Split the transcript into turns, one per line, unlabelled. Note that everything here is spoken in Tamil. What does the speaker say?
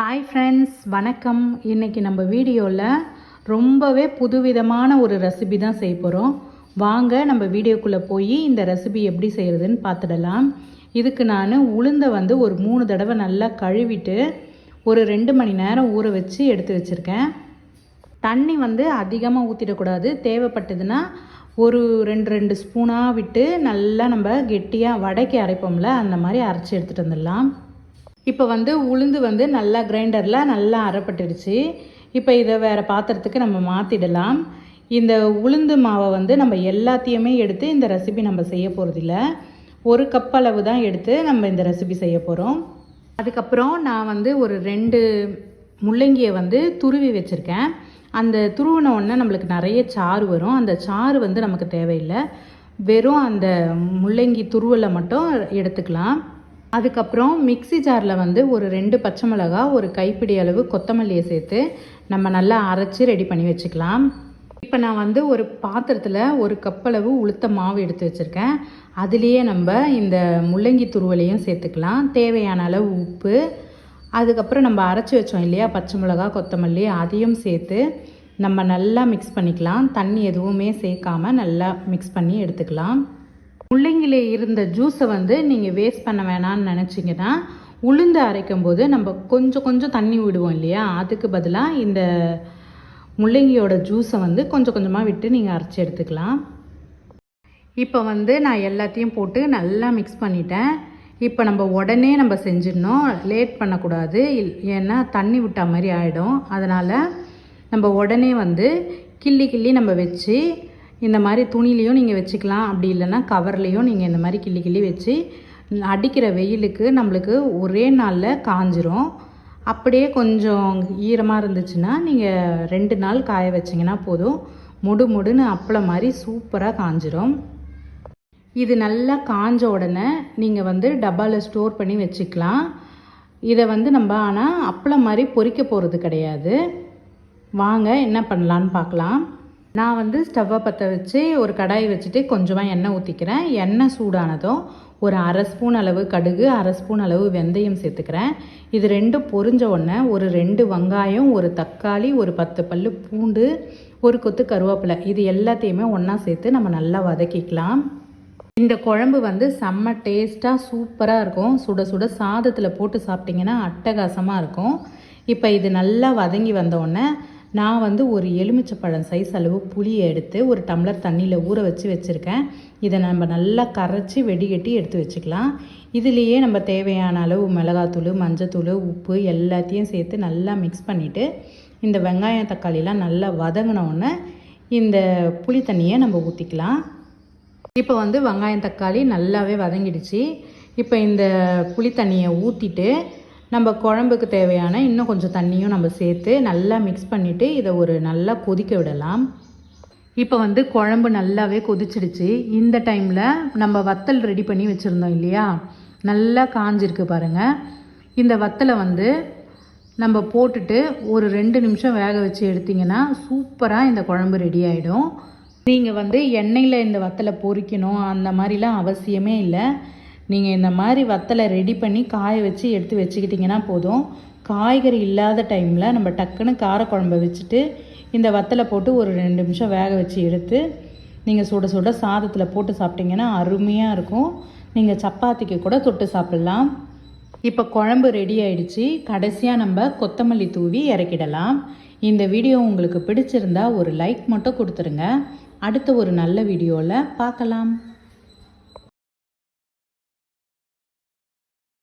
ஹாய் ஃப்ரெண்ட்ஸ், வணக்கம். இன்றைக்கி நம்ம வீடியோவில் ரொம்பவே புதுவிதமான ஒரு ரெசிபி தான் செய்ய போகிறோம். வாங்க நம்ம வீடியோக்குள்ளே போய் இந்த ரெசிபி எப்படி செய்கிறதுன்னு பார்த்துடலாம். இதுக்கு நான் உளுந்தை ஒரு 3 தடவை நல்லா கழுவிட்டு ஒரு 2 மணி நேரம் ஊற வச்சு எடுத்து வச்சுருக்கேன். தண்ணி அதிகமாக ஊற்றிடக்கூடாது. தேவைப்பட்டதுன்னா ஒரு 2 ஸ்பூனாக விட்டு நல்லா நம்ம கெட்டியாக வடைக்கு அரைப்போம்ல, அந்த மாதிரி அரைச்சி எடுத்துகிட்டு வந்துடலாம். இப்போ உளுந்து நல்லா கிரைண்டரில் நல்லா அரைப்பட்டுடுச்சு. இப்போ இதை வேறு பாத்திரத்துக்கு நம்ம மாற்றிடலாம். இந்த உளுந்து மாவை நம்ம எல்லாத்தையுமே எடுத்து இந்த ரெசிபி நம்ம செய்ய போகிறதில்ல. 1 கப் அளவு தான் எடுத்து நம்ம இந்த ரெசிபி செய்ய போகிறோம். அதுக்கப்புறம் நான் ஒரு 2 முள்ளங்கியை துருவி வச்சுருக்கேன். அந்த துருவின உடனே நம்மளுக்கு நிறைய சாறு வரும். அந்த சாறு நமக்கு தேவையில்லை. வெறும் அந்த முள்ளங்கி துருவலை மட்டும் எடுத்துக்கலாம். அதுக்கப்புறம் மிக்ஸி ஜாரில் ஒரு 2 பச்சை மிளகா, ஒரு கைப்பிடி அளவு கொத்தமல்லியை சேர்த்து நம்ம நல்லா அரைச்சி ரெடி பண்ணி வச்சுக்கலாம். இப்போ நான் ஒரு பாத்திரத்தில் 1 கப் அளவு உளுத்த மாவு எடுத்து வச்சுருக்கேன். அதுலேயே நம்ம இந்த முள்ளங்கி துருவலையும் சேர்த்துக்கலாம். தேவையான அளவு உப்பு, அதுக்கப்புறம் நம்ம அரைச்சி வச்சோம் இல்லையா பச்சை மிளகா, கொத்தமல்லி, அதையும் சேர்த்து நம்ம நல்லா மிக்ஸ் பண்ணிக்கலாம். தண்ணி எதுவுமே சேர்க்காமல் நல்லா மிக்ஸ் பண்ணி எடுத்துக்கலாம். முள்ளங்கியில் இருந்த ஜூஸை நீங்கள் வேஸ்ட் பண்ண வேணான்னு நினச்சிங்கன்னா, உளுந்து அரைக்கும் போது நம்ம கொஞ்சம் தண்ணி விடுவோம் இல்லையா, அதுக்கு பதிலாக இந்த முள்ளங்கியோட ஜூஸை கொஞ்சம் கொஞ்சமாக விட்டு நீங்கள் அரைச்சி எடுத்துக்கலாம். இப்போ நான் எல்லாத்தையும் போட்டு நல்லா மிக்ஸ் பண்ணிட்டேன். இப்போ நம்ம உடனே நம்ம செஞ்சிடணும், லேட் பண்ணக்கூடாது. ஏன்னா தண்ணி விட்டா மாதிரி ஆகிடும். அதனால் நம்ம உடனே கிள்ளி நம்ம வச்சு இந்த மாதிரி துணிலையும் நீங்கள் வச்சுக்கலாம். அப்படி இல்லைன்னா கவர்லேயும் நீங்கள் இந்த மாதிரி கிள்ளி வச்சு அடிக்கிற வெயிலுக்கு நம்மளுக்கு ஒரே நாளில் காஞ்சிரும். அப்படியே கொஞ்சம் ஈரமாக இருந்துச்சுன்னா நீங்கள் 2 நாள் காய வச்சிங்கன்னா போதும். முடுன்னு அப்பளம் மாதிரி சூப்பராக காஞ்சிரும். இது நல்லா காஞ்ச உடனே நீங்கள் டப்பாவில் ஸ்டோர் பண்ணி வச்சுக்கலாம். இதை நம்ம ஆனால் அப்பளம் மாதிரி பொரிக்க போகிறது கிடையாது. வாங்க என்ன பண்ணலான்னு பார்க்கலாம். நான் ஸ்டவ்வை பற்ற வச்சு ஒரு கடாயை வச்சுட்டு கொஞ்சமாக எண்ணெய் ஊற்றிக்கிறேன். எண்ணெய் சூடானதும் ஒரு 1/2 ஸ்பூன் அளவு கடுகு, 1/2 ஸ்பூன் அளவு வெந்தயம் சேர்த்துக்கிறேன். இது 2 பொரிஞ்ச உடனே ஒரு 2 வெங்காயம், ஒரு தக்காளி, ஒரு 10 பல்லு பூண்டு, ஒரு கொத்து கருவேப்பிலை, இது எல்லாத்தையுமே ஒன்றா சேர்த்து நம்ம நல்லா வதக்கிக்கலாம். இந்த குழம்பு செம்ம டேஸ்ட்டாக சூப்பராக இருக்கும். சுட சுட சாதத்தில் போட்டு சாப்பிட்டிங்கன்னா அட்டகாசமாக இருக்கும். இப்போ இது நல்லா வதங்கி வந்தோடனே நான் ஒரு எலுமிச்சப்பழம் சைஸ் அளவு புளியை எடுத்து ஒரு டம்ளர் தண்ணியில் ஊற வச்சுருக்கேன். இதை நம்ம நல்லா கரைச்சி வெடிகட்டி எடுத்து வச்சுக்கலாம். இதுலேயே நம்ம தேவையான அளவு மிளகாத்தூள், மஞ்சத்தூள், உப்பு எல்லாத்தையும் சேர்த்து நல்லா மிக்ஸ் பண்ணிவிட்டு இந்த வெங்காயம் தக்காளிலாம் நல்லா வதங்கினோடனே இந்த புளி தண்ணியை நம்ம ஊற்றிக்கலாம். இப்போ வெங்காயம் தக்காளி நல்லாவே வதங்கிடுச்சு. இப்போ இந்த புளி தண்ணியை ஊற்றிட்டு நம்ம குழம்புக்கு தேவையான இன்னும் கொஞ்சம் தண்ணியும் நம்ம சேர்த்து நல்லா மிக்ஸ் பண்ணிவிட்டு இதை ஒரு நல்லா கொதிக்க விடலாம். இப்போ குழம்பு நல்லாவே கொதிச்சிடுச்சு. இந்த டைமில் நம்ம வத்தல் ரெடி பண்ணி வச்சுருந்தோம் இல்லையா, நல்லா காஞ்சிருக்கு பாருங்கள். இந்த வத்தலை நம்ம போட்டுட்டு ஒரு 2 நிமிஷம் வேக வச்சு எடுத்திங்கன்னா சூப்பராக இந்த குழம்பு ரெடி ஆகிடும். நீங்கள் எண்ணெயில் இந்த வத்தலை பொரிக்கணும் அந்த மாதிரிலாம் அவசியமே இல்லை. நீங்கள் இந்த மாதிரி வத்தலை ரெடி பண்ணி காய வச்சு எடுத்து வச்சுக்கிட்டிங்கன்னா போதும். காய்கறி இல்லாத டைமில் நம்ம டக்குன்னு காரக்குழம்பை வச்சுட்டு இந்த வத்தலை போட்டு ஒரு 2 நிமிஷம் வேக வச்சு எடுத்து நீங்கள் சுட சுட சாதத்தில் போட்டு சாப்பிட்டிங்கன்னா அருமையாக இருக்கும். நீங்கள் சப்பாத்திக்கு கூட தொட்டு சாப்பிட்லாம். இப்போ குழம்பு ரெடி ஆயிடுச்சு. கடைசியாக நம்ம கொத்தமல்லி தூவி இறக்கிடலாம். இந்த வீடியோ உங்களுக்கு பிடிச்சிருந்தா ஒரு லைக் மட்டும் கொடுத்துருங்க. அடுத்த ஒரு நல்ல வீடியோவில் பார்க்கலாம்.